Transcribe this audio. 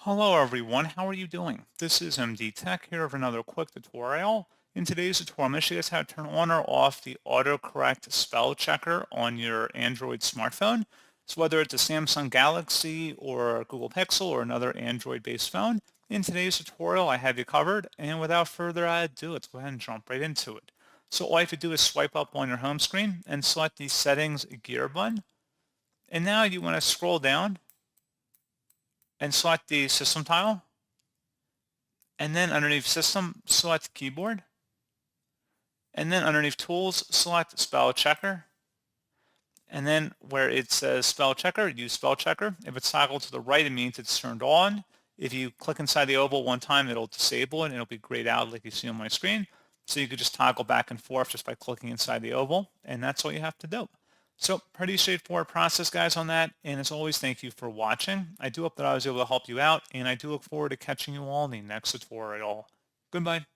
Hello everyone, how are you doing? This is MD Tech here with another quick tutorial. In today's tutorial, I'm going to show you guys how to turn on or off the autocorrect spell checker on your Android smartphone. So whether it's a Samsung Galaxy or a Google Pixel or another Android-based phone, in today's tutorial I have you covered. And without further ado, let's go ahead and jump right into it. So all you have to do is swipe up on your home screen and select the Settings gear button. And now you want to scroll down and select the System tile. And then underneath System, select Keyboard. And then underneath Tools, select Spell Checker. And then where it says Spell Checker, use Spell Checker. If it's toggled to the right, it means it's turned on. If you click inside the oval one time, it'll disable it and it'll be grayed out like you see on my screen. So you could just toggle back and forth just by clicking inside the oval, and that's all you have to do. So pretty straightforward process, guys, on that. And as always, thank you for watching. I do hope that I was able to help you out, and I do look forward to catching you all in the next tutorial. Goodbye.